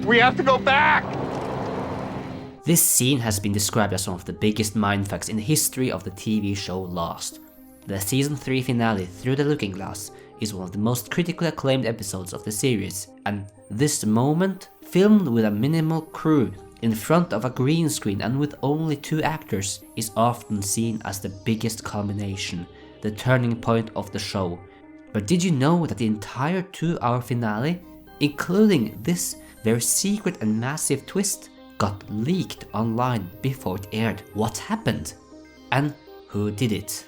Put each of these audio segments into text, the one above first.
We have to go back! This scene has been described as one of the biggest mindfucks in the history of the TV show Lost. The season 3 finale, Through the Looking Glass, is one of the most critically acclaimed episodes of the series, and this moment, filmed with a minimal crew, in front of a green screen and with only 2 actors, is often seen as the biggest culmination, the turning point of the show. But did you know that the entire 2-hour finale, including this very secret and massive twist, got leaked online before it aired? What happened? And who did it?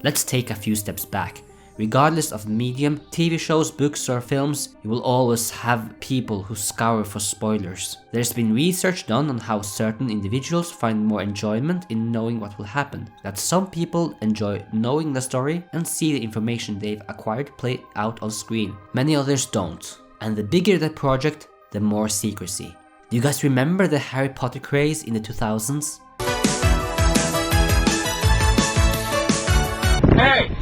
Let's take a few steps back. Regardless of medium, TV shows, books or films, you will always have people who scour for spoilers. There's been research done on how certain individuals find more enjoyment in knowing what will happen. That some people enjoy knowing the story and see the information they've acquired play out on screen. Many others don't. And the bigger the project, the more secrecy. Do you guys remember the Harry Potter craze in the 2000s? Hey!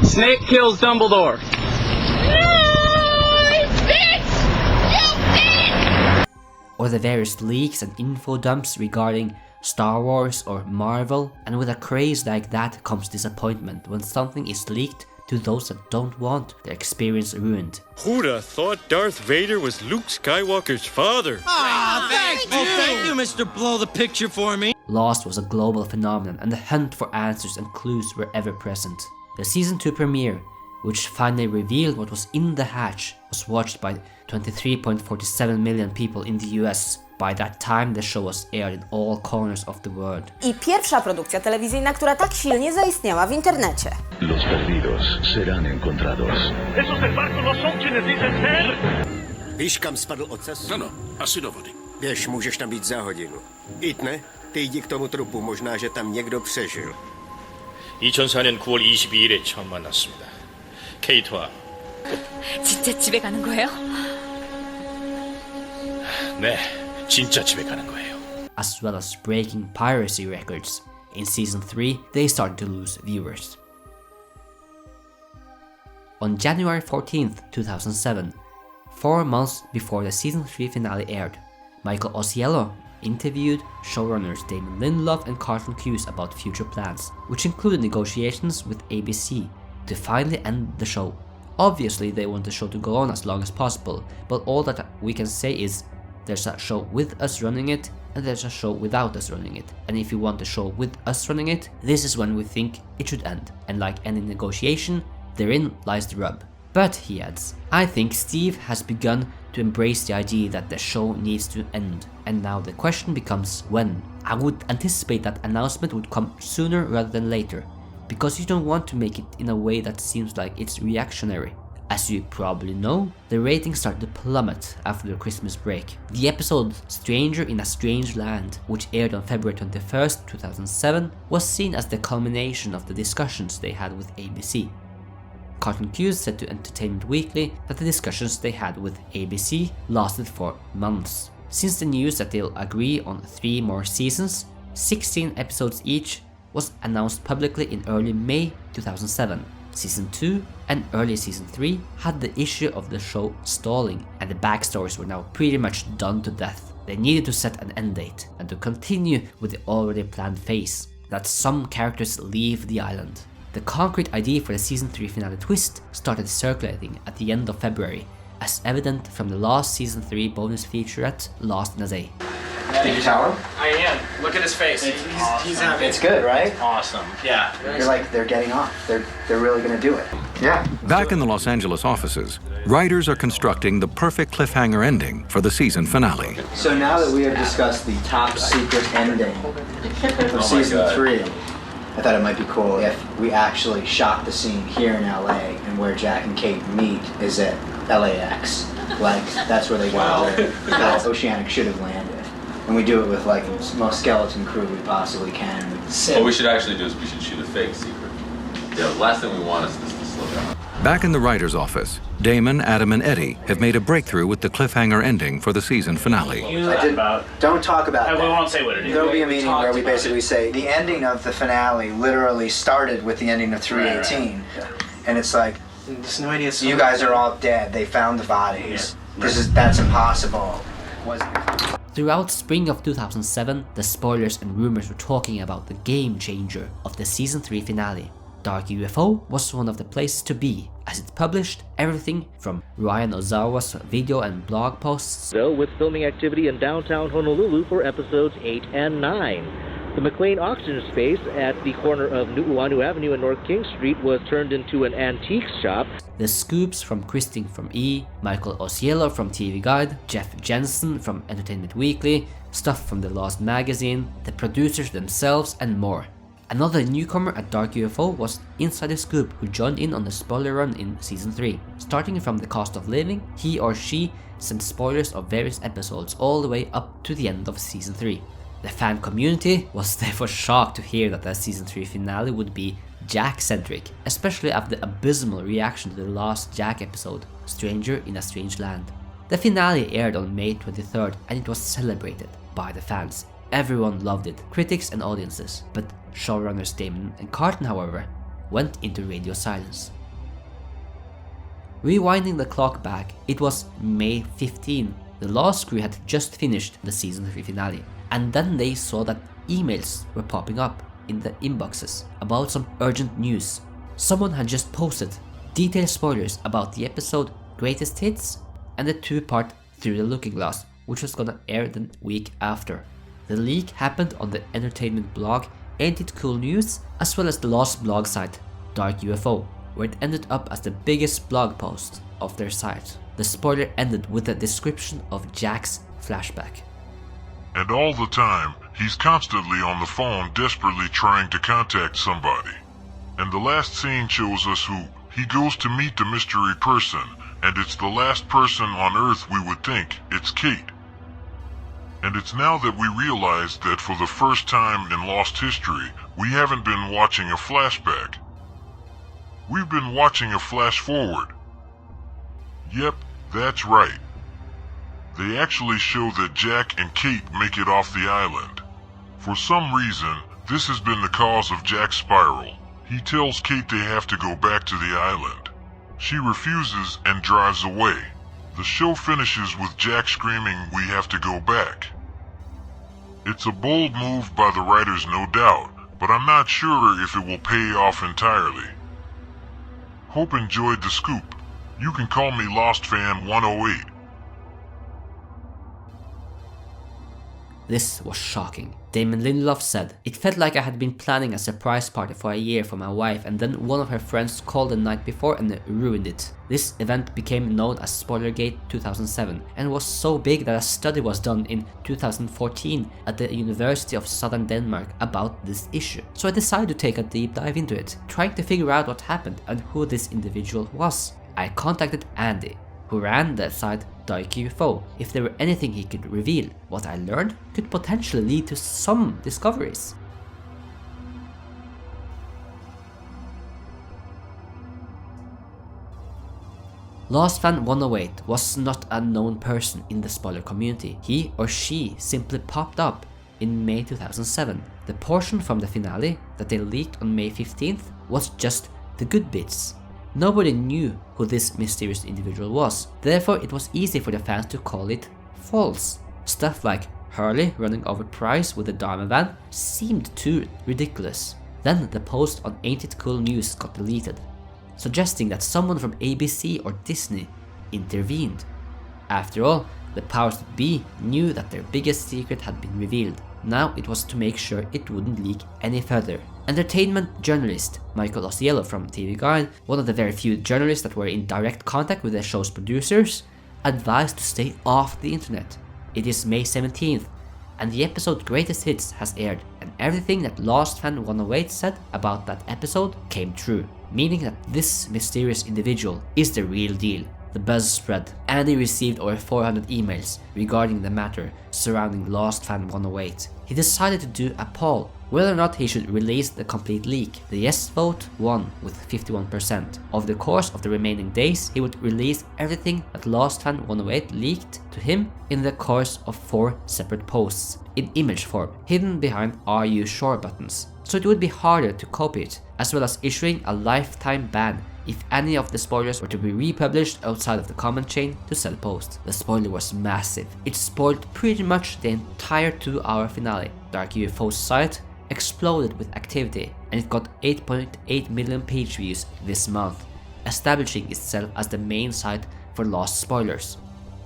Snape kills Dumbledore. Or the various leaks and info dumps regarding Star Wars or Marvel, and with a craze like that comes disappointment when something is leaked to those that don't want their experience ruined. Who'd have thought Darth Vader was Luke Skywalker's father? Thank you, Mr. Blow the Picture for me. Lost was a global phenomenon, and the hunt for answers and clues were ever present. The season 2 premiere, which finally revealed what was in the hatch, was watched by 23.47 million people in the US. By that time, the show was aired in all corners of the world. I pierwsza produkcja telewizyjna, która tak silnie zaistniała w internecie. Los perdidos serán encontrados. Esos del barco no son quienes dicen ser. Víš, kam spadl ocas? Ano, asi do vody. Běž, můžeš tam být za hodinu. Itne, ty jdi k tomu trupu, možná, že tam někdo přežil. 2004년 9월 22일에 처음 만났습니다. 케이트와 진짜 집에 가는 거예요? 네, 진짜 집에 가는 거예요. As well as breaking piracy records. In season 3, they started to lose viewers. On January 14th, 2007, 4 months before the season 3 finale aired, Michael Osiello interviewed showrunners Damon Lindelof and Carlton Cuse about future plans, which included negotiations with ABC to finally end the show. Obviously, they want the show to go on as long as possible, but all that we can say is there's a show with us running it, and there's a show without us running it. And if you want a show with us running it, this is when we think it should end. And like any negotiation, therein lies the rub. But, he adds, I think Steve has begun to embrace the idea that the show needs to end. And now the question becomes when. I would anticipate that announcement would come sooner rather than later, because you don't want to make it in a way that seems like it's reactionary. As you probably know, the ratings started to plummet after the Christmas break. The episode Stranger in a Strange Land, which aired on February 21st, 2007, was seen as the culmination of the discussions they had with ABC. Carlton Cuse said to Entertainment Weekly that the discussions they had with ABC lasted for months. Since the news that they'll agree on 3 more seasons, 16 episodes each, was announced publicly in early May 2007. Season 2 and early Season 3 had the issue of the show stalling, and the backstories were now pretty much done to death. They needed to set an end date and to continue with the already planned phase, that some characters leave the island. The concrete idea for the Season 3 finale twist started circulating at the end of February, as evident from the last Season 3 bonus featurette, Lost in a Day. Did you tell him? I am. Look at his face. He's happy. It's good, right? Awesome. Yeah. You're like, they're getting off. They're really gonna do it. Yeah. Back in the Los Angeles offices, writers are constructing the perfect cliffhanger ending for the season finale. So now that we have discussed the top secret ending of season 3, I thought it might be cool if we actually shot the scene here in LA, and where Jack and Kate meet is at LAX. Like, that's where they go. That Oceanic should have landed. And we do it with like the most skeleton crew we possibly can. What we should actually do is we should shoot a fake secret. Yeah, the last thing we want is this to slow down. Back in the writer's office, Damon, Adam, and Eddie have made a breakthrough with the cliffhanger ending for the season finale. Don't talk about that. We won't say what it is. There'll be a meeting where we basically say the ending of the finale literally started with the ending of 318. Right. And it's like, There's no idea. You guys are all dead. They found the bodies. That's impossible. Throughout spring of 2007, the spoilers and rumors were talking about the game changer of the season 3 finale. Dark UFO was one of the places to be, as it published everything from Ryan Ozawa's video and blog posts, with filming activity in downtown Honolulu for episodes 8 and 9. The McLean auction space at the corner of Nu'uanu Avenue and North King Street was turned into an antiques shop. The scoops from Christine from E!, Michael Osiello from TV Guide, Jeff Jensen from Entertainment Weekly, stuff from The Lost magazine, the producers themselves, and more. Another newcomer at Dark UFO was Insider Scoop, who joined in on the spoiler run in season 3. Starting from the cost of living, he or she sent spoilers of various episodes all the way up to the end of season 3. The fan community was therefore shocked to hear that the season 3 finale would be Jack-centric, especially after the abysmal reaction to the last Jack episode, Stranger in a Strange Land. The finale aired on May 23rd and it was celebrated by the fans. Everyone loved it, critics and audiences, but showrunners Damon and Carton, however, went into radio silence. Rewinding the clock back, it was May 15. The Lost crew had just finished the season 3 finale, and then they saw that emails were popping up in the inboxes about some urgent news. Someone had just posted detailed spoilers about the episode Greatest Hits and the 2-part Through the Looking Glass, which was gonna air the week after. The leak happened on the entertainment blog Ain't It Cool News, as well as the Lost blog site Dark UFO, where it ended up as the biggest blog post of their site. The spoiler ended with a description of Jack's flashback. And all the time, he's constantly on the phone desperately trying to contact somebody. And the last scene shows us who. He goes to meet the mystery person, and it's the last person on Earth we would think. It's Kate. And it's now that we realize that for the first time in Lost history, we haven't been watching a flashback. We've been watching a flash forward. Yep, that's right. They actually show that Jack and Kate make it off the island. For some reason, this has been the cause of Jack's spiral. He tells Kate they have to go back to the island. She refuses and drives away. The show finishes with Jack screaming, "We have to go back." It's a bold move by the writers, no doubt, but I'm not sure if it will pay off entirely. Hope enjoyed the scoop. You can call me Lost Fan 108. This was shocking. Damon Lindelof said, "It felt like I had been planning a surprise party for a year for my wife, and then one of her friends called the night before and ruined it." This event became known as Spoilergate 2007 and was so big that a study was done in 2014 at the University of Southern Denmark about this issue. So I decided to take a deep dive into it, trying to figure out what happened and who this individual was. I contacted Andy, who ran the site Dark UFO, if there were anything he could reveal. What I learned could potentially lead to some discoveries. Lost Fan 108 was not a known person in the spoiler community. He or she simply popped up in May 2007. The portion from the finale that they leaked on May 15th was just the good bits. Nobody knew who this mysterious individual was, therefore it was easy for the fans to call it false. Stuff like Hurley running over Price with a Dharma van seemed too ridiculous. Then the post on Ain't It Cool News got deleted, suggesting that someone from ABC or Disney intervened. After all, the powers that be knew that their biggest secret had been revealed. Now it was to make sure it wouldn't leak any further. Entertainment journalist Michael Osiello from TV Guide, one of the very few journalists that were in direct contact with the show's producers, advised to stay off the internet. It is May 17th, and the episode Greatest Hits has aired, and everything that Lost Fan 108 said about that episode came true, meaning that this mysterious individual is the real deal. The buzz spread. Andy received over 400 emails regarding the matter surrounding Lost Fan 108. He decided to do a poll whether or not he should release the complete leak. The yes vote won with 51%. Over the course of the remaining days, he would release everything that Lost Fan 108 leaked to him in the course of 4 separate posts, in image form, hidden behind "Are You Sure" buttons, so it would be harder to copy it, as well as issuing a lifetime ban if any of the spoilers were to be republished outside of the comment chain to sell post. The spoiler was massive. It spoiled pretty much the entire 2-hour finale. Dark UFO's site exploded with activity, and it got 8.8 million page views this month, establishing itself as the main site for lost spoilers.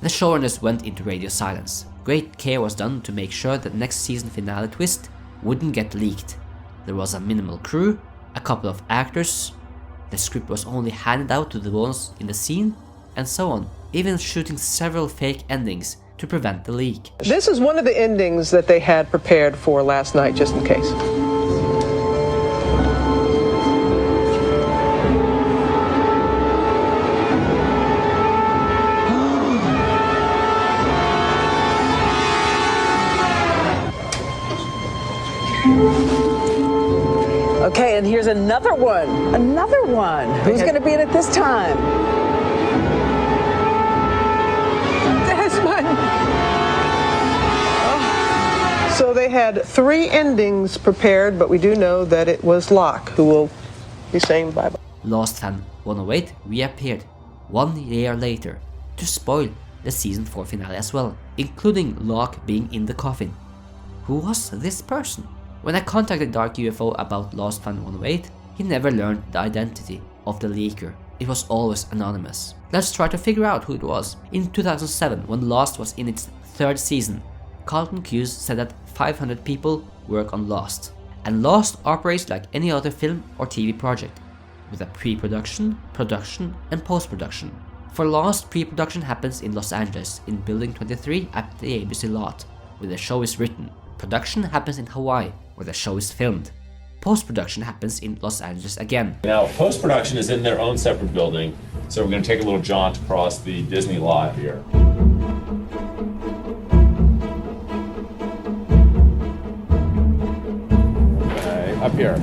The showrunners went into radio silence. Great care was done to make sure that next season finale twist wouldn't get leaked. There was a minimal crew, a couple of actors, the script was only handed out to the ones in the scene, and so on, even shooting several fake endings to prevent the leak. This is one of the endings that they had prepared for last night, just in case. Okay, and here's another one. Another one. Who's going to be in it this time? Desmond! Oh. So they had 3 endings prepared, but we do know that it was Locke who will be saying bye-bye. Lost Fan 108 reappeared 1 year later to spoil the season 4 finale as well, including Locke being in the coffin. Who was this person? When I contacted Dark UFO about Lost Fan 108, he never learned the identity of the leaker. It was always anonymous. Let's try to figure out who it was. In 2007, when Lost was in its 3rd season, Carlton Cuse said that 500 people work on Lost. And Lost operates like any other film or TV project, with a pre-production, production, and post-production. For Lost, pre-production happens in Los Angeles, in Building 23 at the ABC lot, where the show is written. Production happens in Hawaii, where the show is filmed. Post-production happens in Los Angeles again. Now, post-production is in their own separate building, so we're going to take a little jaunt across the Disney lot here. Okay, up here.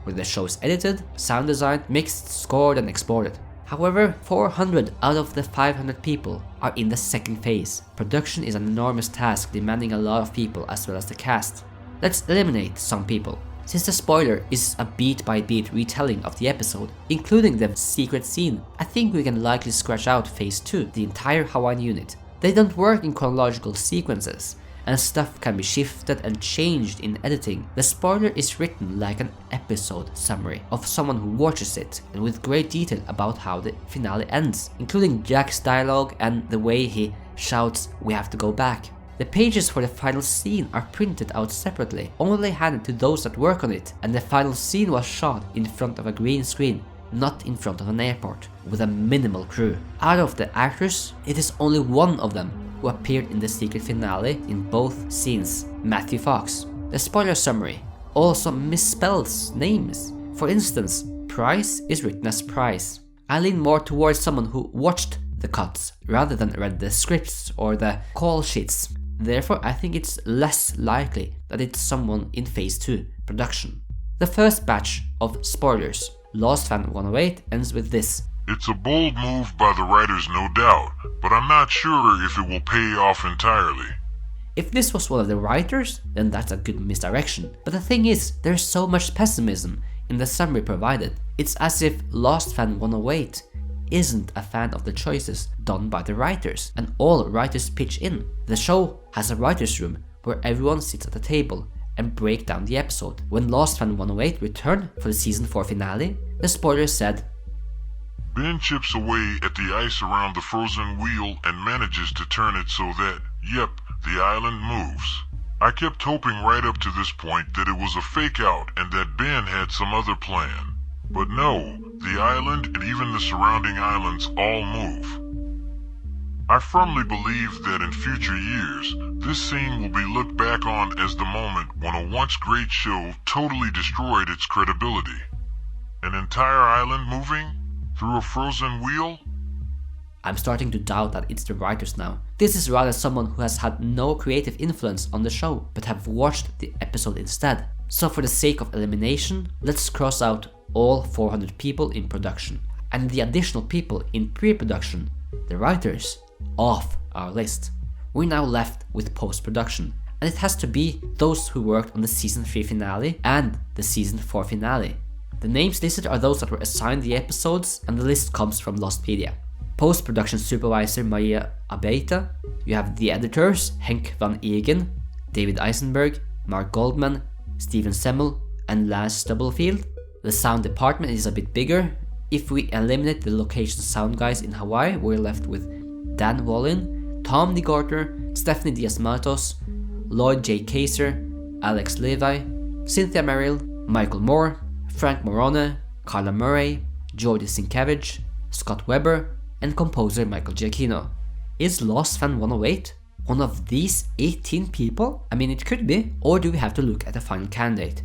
Where the show is edited, sound designed, mixed, scored, and exported. However, 400 out of the 500 people are in the 2nd phase. Production is an enormous task demanding a lot of people as well as the cast. Let's eliminate some people. Since the spoiler is a beat-by-beat retelling of the episode, including the secret scene, I think we can likely scratch out phase 2, the entire Hawaiian unit. They don't work in chronological sequences, and stuff can be shifted and changed in editing. The spoiler is written like an episode summary of someone who watches it, and with great detail about how the finale ends, including Jack's dialogue and the way he shouts, "We have to go back." The pages for the final scene are printed out separately, only handed to those that work on it, and the final scene was shot in front of a green screen, not in front of an airport, with a minimal crew. Out of the actors, it is only one of them who appeared in the secret finale in both scenes, Matthew Fox. The spoiler summary also misspells names. For instance, Price is written as Price. I lean more towards someone who watched the cuts rather than read the scripts or the call sheets. Therefore, I think it's less likely that it's someone in phase 2, production. The first batch of spoilers, Lost Fan 108, ends with this. It's a bold move by the writers, no doubt, but I'm not sure if it will pay off entirely. If this was one of the writers, then that's a good misdirection. But the thing is, there's so much pessimism in the summary provided. It's as if Lost Fan 108 isn't a fan of the choices done by the writers, and all writers pitch in. The show has a writer's room where everyone sits at a table and break down the episode. When Lost Fan 108 returned for the season 4 finale, the spoilers said, Ben chips away at the ice around the frozen wheel and manages to turn it so that, yep, the island moves. I kept hoping right up to this point that it was a fake out and that Ben had some other plan. But no, the island and even the surrounding islands all move. I firmly believe that in future years, this scene will be looked back on as the moment when a once great show totally destroyed its credibility. An entire island moving? Through a frozen wheel? I'm starting to doubt that it's the writers now. This is rather someone who has had no creative influence on the show, but have watched the episode instead. So for the sake of elimination, let's cross out all 400 people in production, and the additional people in pre-production, the writers, off our list. We're now left with post-production, and it has to be those who worked on the season 3 finale and the season 4 finale. The names listed are those that were assigned the episodes, and the list comes from Lostpedia. Post-production supervisor Maria Abeta. You have the editors Henk van Eegen, David Eisenberg, Mark Goldman, Steven Semmel, and Lars Stubblefield. The sound department is a bit bigger. If we eliminate the location sound guys in Hawaii, we're left with Dan Wallin, Tom DeGorter, Stephanie Diaz-Matos, Lloyd J. Kaiser, Alex Levi, Cynthia Merrill, Michael Moore, Frank Morone, Carla Murray, Jordi Sienkiewicz, Scott Webber, and composer Michael Giacchino. Is Lost Fan 108 one of these 18 people? I mean, it could be, or do we have to look at the final candidate?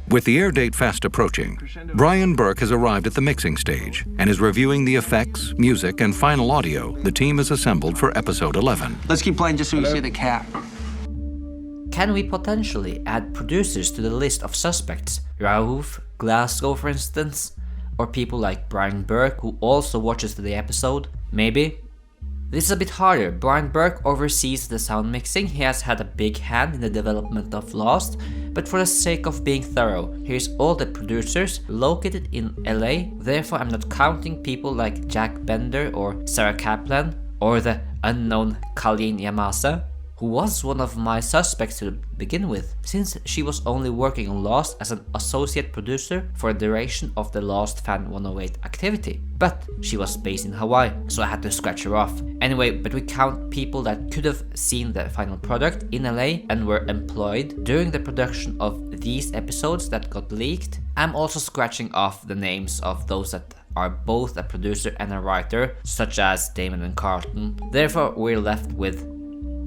With the air date fast approaching, Brian Burke has arrived at the mixing stage and is reviewing the effects, music, and final audio the team has assembled for episode 11. Let's keep playing just so you see the cat. Can we potentially add producers to the list of suspects? Raouf, Glasgow for instance? Or people like Brian Burke who also watches the episode? Maybe? This is a bit harder. Brian Burke oversees the sound mixing. He has had a big hand in the development of Lost, but for the sake of being thorough, here's all the producers located in LA. Therefore, I'm not counting people like Jack Bender or Sarah Kaplan or the unknown Colleen Yamasa, who was one of my suspects to begin with, since she was only working on Lost as an associate producer for the duration of the Lost Fan 108 activity. But she was based in Hawaii, so I had to scratch her off. Anyway, but we count people that could have seen the final product in LA and were employed during the production of these episodes that got leaked. I'm also scratching off the names of those that are both a producer and a writer, such as Damon and Carlton. Therefore, we're left with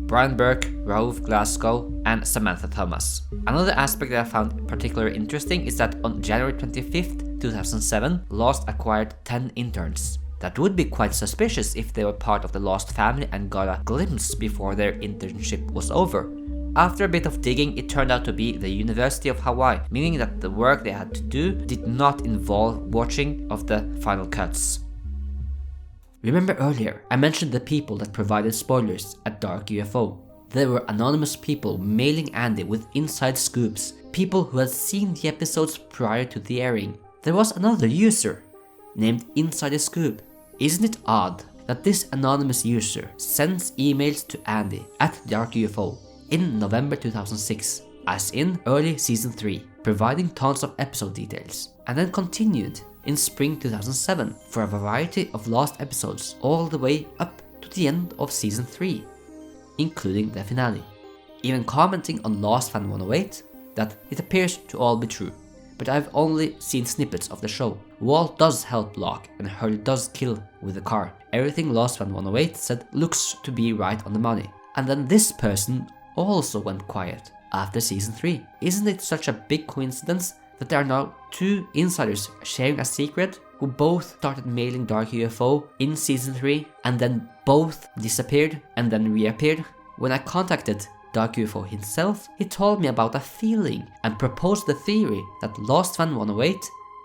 Brian Burke, Raouf Glasgow, and Samantha Thomas. Another aspect that I found particularly interesting is that on January 25th, 2007, Lost acquired 10 interns. That would be quite suspicious if they were part of the Lost family and got a glimpse before their internship was over. After a bit of digging, it turned out to be the University of Hawaii, meaning that the work they had to do did not involve watching of the final cuts. Remember earlier, I mentioned the people that provided spoilers at Dark UFO. There were anonymous people mailing Andy with inside scoops, people who had seen the episodes prior to the airing. There was another user named Insider Scoop. Isn't it odd that this anonymous user sends emails to Andy at Dark UFO in November 2006, as in early season 3, providing tons of episode details, and then continued in spring 2007 for a variety of Lost episodes all the way up to the end of season 3, including the finale, even commenting on Lost Fan 108 that it appears to all be true. But I've only seen snippets of the show. Walt does help Locke and Hurley does kill with the car. Everything Lost Fan 108 said looks to be right on the money. And then this person also went quiet after season 3. Isn't it such a big coincidence that there are now 2 insiders sharing a secret who both started mailing Dark UFO in season 3 and then both disappeared and then reappeared? When I contacted Dark UFO himself, he told me about a feeling and proposed the theory that Lost Fan 108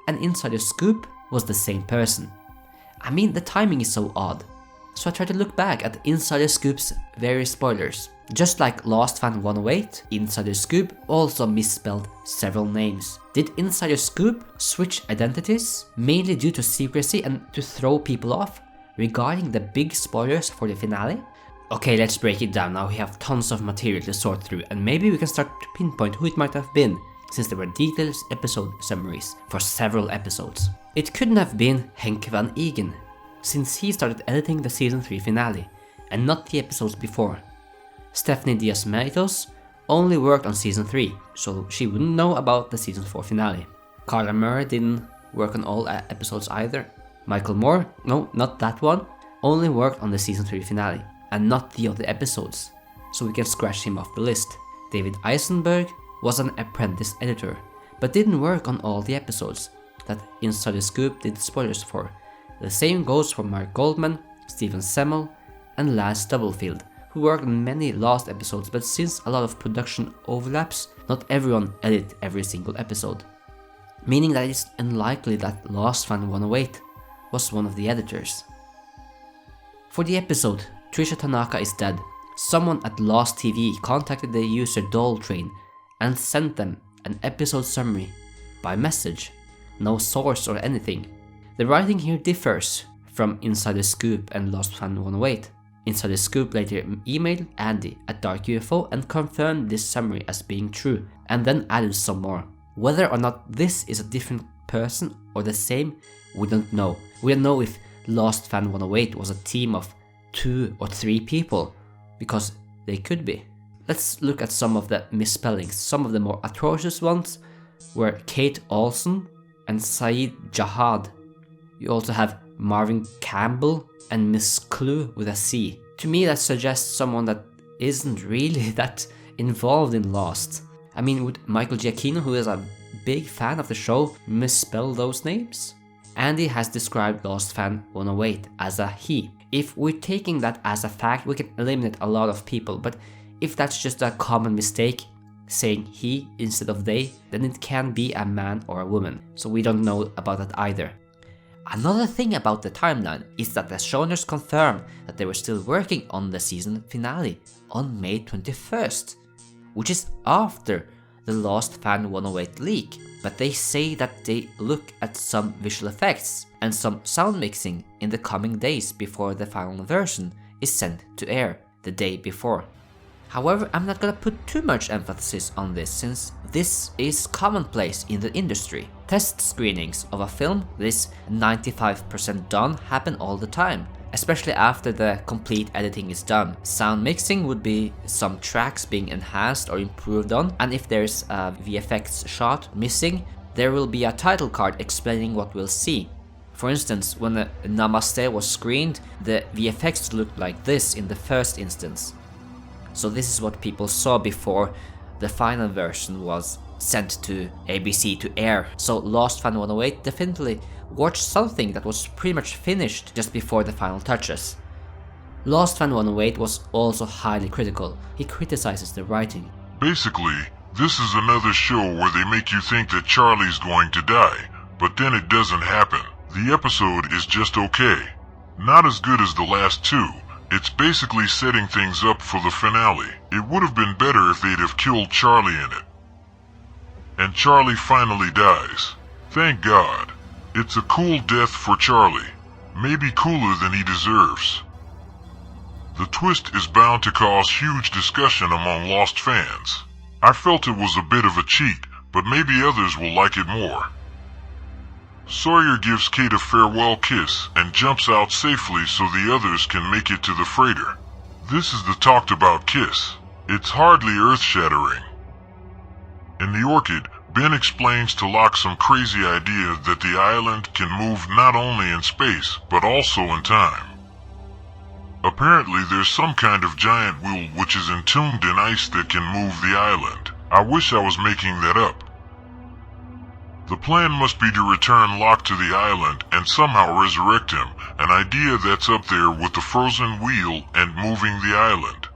and Insider Scoop was the same person. I mean, the timing is so odd. So I tried to look back at Insider Scoop's various spoilers. Just like Lost Fan 108, Insider Scoop also misspelled several names. Did Insider Scoop switch identities, mainly due to secrecy and to throw people off regarding the big spoilers for the finale? Okay, let's break it down. Now we have tons of material to sort through, and maybe we can start to pinpoint who it might have been, since there were detailed episode summaries for several episodes. It couldn't have been Henk van Eegen, since he started editing the season 3 finale, and not the episodes before. Stephanie Diaz-Matos only worked on season 3, so she wouldn't know about the season 4 finale. Carla Murray didn't work on all episodes either. Michael Moore, no, not that one, only worked on the season 3 finale, and not the other episodes, so we can scratch him off the list. David Eisenberg was an apprentice editor, but didn't work on all the episodes that Insider Scoop did spoilers for. The same goes for Mark Goldman, Steven Semmel, and Lars Stubblefield, who worked on many Lost episodes, but since a lot of production overlaps, not everyone edited every single episode. Meaning that it's unlikely that Lost Fan 108 was one of the editors. For the episode, Trisha Tanaka is dead. Someone at Lost TV contacted the user Doll Train and sent them an episode summary by message. no source or anything. The writing here differs from Inside the Scoop and Lost Fan 108. Inside the Scoop later emailed Andy at Dark UFO and confirmed this summary as being true, and then added some more. Whether or not this is a different person or the same, we don't know. We don't know if Lost Fan 108 was a team of 2 or 3 people, because they could be. Let's look at some of the misspellings. Some of the more atrocious ones were Kate Olsen and Saeed Jahad. You also have Marvin Campbell and Miss Clue with a C. To me, that suggests someone that isn't really that involved in Lost. I mean, would Michael Giacchino, who is a big fan of the show, misspell those names? Andy has described Lost Fan 108 as a he. If we're taking that as a fact, we can eliminate a lot of people, but if that's just a common mistake, saying he instead of they, then it can be a man or a woman, so we don't know about that either. Another thing about the timeline is that the showrunners confirmed that they were still working on the season finale on May 21st, which is after the Lost Fan 108 leak, but they say that they look at some visual effects and some sound mixing in the coming days before the final version is sent to air the day before. However, I'm not gonna put too much emphasis on this, since this is commonplace in the industry. Test screenings of a film that is 95% done happen all the time, especially after the complete editing is done. Sound mixing would be some tracks being enhanced or improved on, and if there's a VFX shot missing, there will be a title card explaining what we'll see. For instance, when the Namaste was screened, the VFX looked like this in the first instance. So this is what people saw before the final version was sent to ABC to air. So Lost Fan 108 definitely watched something that was pretty much finished just before the final touches. Lost Fan 108 was also highly critical. He criticizes the writing. Basically, this is another show where they make you think that Charlie's going to die, but then it doesn't happen. The episode is just okay. Not as good as the last 2. It's basically setting things up for the finale. It would have been better if they'd have killed Charlie in it. And Charlie finally dies. Thank God. It's a cool death for Charlie. Maybe cooler than he deserves. The twist is bound to cause huge discussion among Lost fans. I felt it was a bit of a cheat, but maybe others will like it more. Sawyer gives Kate a farewell kiss and jumps out safely so the others can make it to the freighter. This is the talked about kiss. It's hardly earth-shattering. In the Orchid, Ben explains to Locke some crazy idea that the island can move not only in space, but also in time. Apparently there's some kind of giant wheel which is entombed in ice that can move the island. I wish I was making that up. The plan must be to return Locke to the island and somehow resurrect him, an idea that's up there with the frozen wheel and moving the island.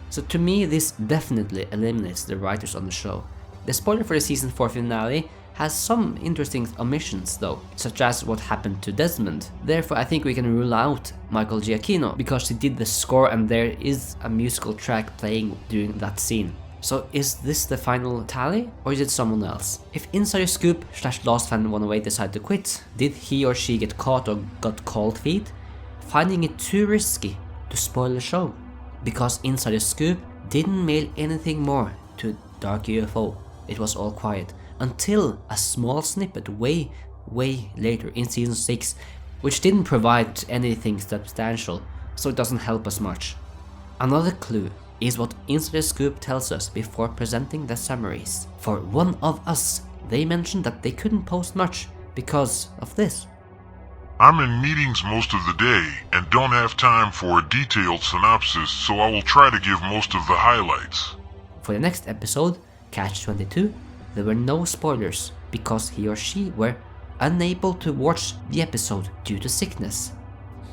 So to me, this definitely eliminates the writers on the show. The spoiler for the season 4 finale has some interesting omissions though, such as what happened to Desmond. Therefore I think we can rule out Michael Giacchino, because he did the score and there is a musical track playing during that scene. So is this the final tally, or is it someone else? If Insider Scoop / Lost Fan 108 decided to quit, did he or she get caught or got cold feet? Finding it too risky to spoil the show? Because Insider Scoop didn't mail anything more to Dark UFO. It was all quiet, until a small snippet way later in season 6, which didn't provide anything substantial, so it doesn't help us much. Another clue is what Insider Scoop tells us before presenting the summaries. For one of us, they mentioned that they couldn't post much because of this. I'm in meetings most of the day and don't have time for a detailed synopsis, so I will try to give most of the highlights. For the next episode, Catch 22, there were no spoilers because he or she were unable to watch the episode due to sickness.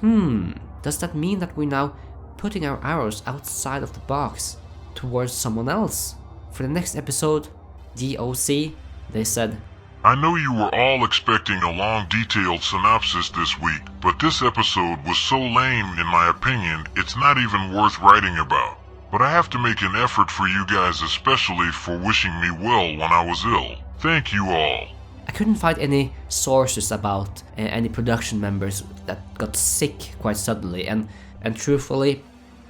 Does that mean that we're now putting our arrows outside of the box towards someone else? For the next episode, DOC, they said, I know you were all expecting a long detailed synopsis this week, but this episode was so lame in my opinion, it's not even worth writing about. But I have to make an effort for you guys, especially for wishing me well when I was ill. Thank you all. I couldn't find any sources about any production members that got sick quite suddenly, and truthfully,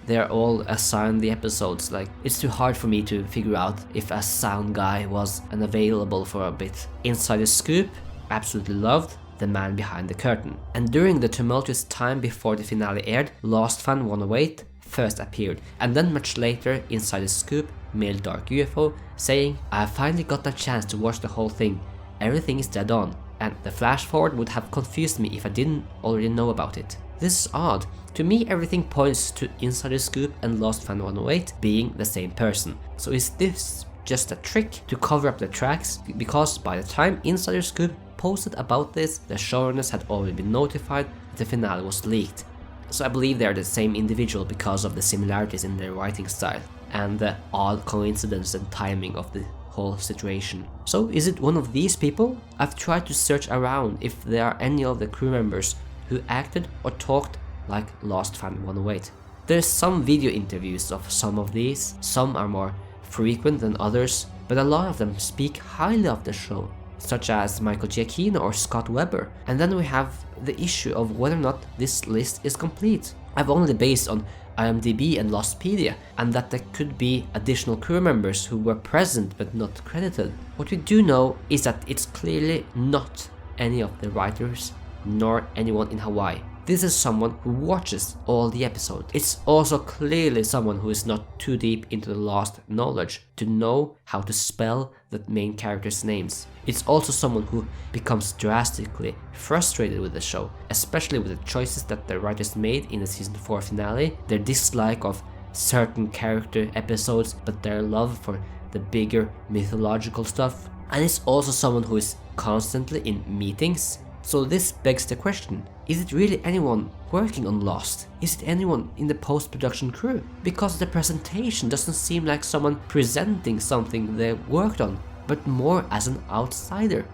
they're all assigned the episodes. Like, it's too hard for me to figure out if a sound guy was unavailable for a bit. Inside the Scoop, absolutely loved The Man Behind the Curtain. And during the tumultuous time before the finale aired, Lost Fan 108 first appeared, and then much later, Inside the Scoop mailed Dark UFO saying, "I finally got a chance to watch the whole thing. Everything is dead on." And the flash forward would have confused me if I didn't already know about it. This is odd. To me, everything points to Inside the Scoop and Lost Fan 108 being the same person. So is this just a trick to cover up the tracks? Because by the time Inside the Scoop posted about this, the showrunners had already been notified that the finale was leaked. So I believe they are the same individual because of the similarities in their writing style and the odd coincidence and timing of the whole situation. So is it one of these people? I've tried to search around if there are any of the crew members who acted or talked like Lost Fan 108. There's some video interviews of some of these, some are more frequent than others, but a lot of them speak highly of the show, such as Michael Giacchino or Scott Webber. And then we have the issue of whether or not this list is complete. I've only based on IMDb and Lostpedia, and that there could be additional crew members who were present but not credited. What we do know is that it's clearly not any of the writers nor anyone in Hawaii. This is someone who watches all the episodes. It's also clearly someone who is not too deep into the Lost knowledge to know how to spell the main characters' names. It's also someone who becomes drastically frustrated with the show, especially with the choices that the writers made in the season 4 finale, their dislike of certain character episodes but their love for the bigger mythological stuff. And it's also someone who is constantly in meetings. So this begs the question, is it really anyone working on Lost? Is it anyone in the post-production crew? Because the presentation doesn't seem like someone presenting something they worked on, but more as an outsider.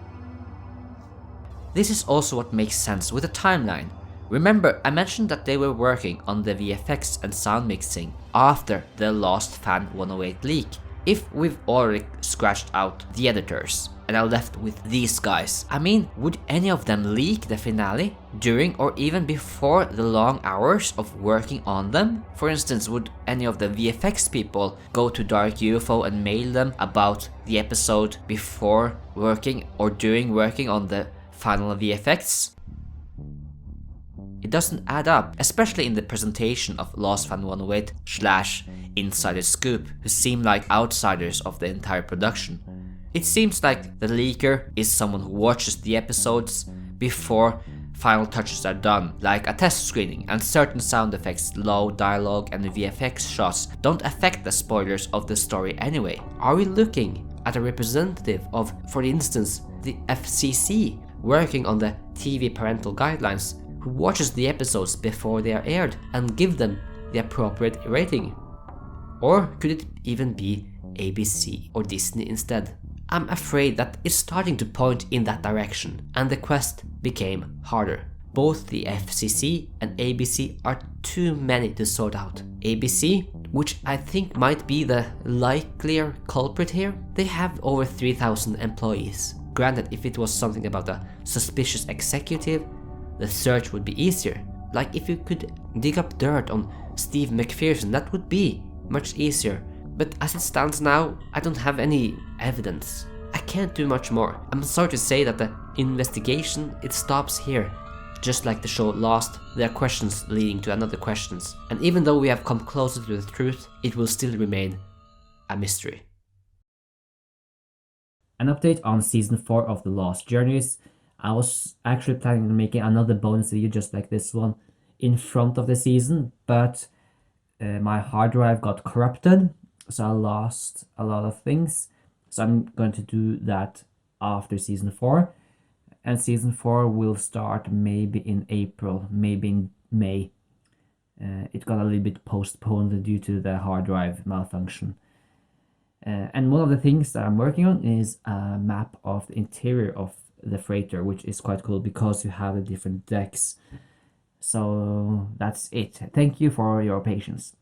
This is also what makes sense with the timeline. Remember, I mentioned that they were working on the VFX and sound mixing after the Lost Fan 108 leak. If we've already scratched out the editors and are left with these guys, I mean, would any of them leak the finale during or even before the long hours of working on them? For instance, would any of the VFX people go to Dark UFO and mail them about the episode before working or during working on the final VFX? It doesn't add up, especially in the presentation of Lost Fan 108 / Inside the Scoop, who seem like outsiders of the entire production. It seems like the leaker is someone who watches the episodes before final touches are done, like a test screening, and certain sound effects, low dialogue and VFX shots don't affect the spoilers of the story anyway. Are we looking at a representative of, for instance, the FCC working on the TV parental guidelines, who watches the episodes before they are aired and give them the appropriate rating? Or could it even be ABC or Disney instead? I'm afraid that it's starting to point in that direction, and the quest became harder. Both the FCC and ABC are too many to sort out. ABC, which I think might be the likelier culprit here, they have over 3,000 employees. Granted, if it was something about a suspicious executive, the search would be easier. Like if you could dig up dirt on Steve McPherson, that would be much easier. But as it stands now, I don't have any evidence. I can't do much more. I'm sorry to say that the investigation, it stops here. Just like the show Lost, there are questions leading to another questions. And even though we have come closer to the truth, it will still remain a mystery. An update on season 4 of The Lost Journeys. I was actually planning on making another bonus video just like this one in front of the season, but my hard drive got corrupted, so I lost a lot of things. So I'm going to do that after season 4, and season 4 will start maybe in April, maybe in May. It got a little bit postponed due to the hard drive malfunction. And one of the things that I'm working on is a map of the interior of the freighter, which is quite cool because you have the different decks. So that's it. Thank you for your patience.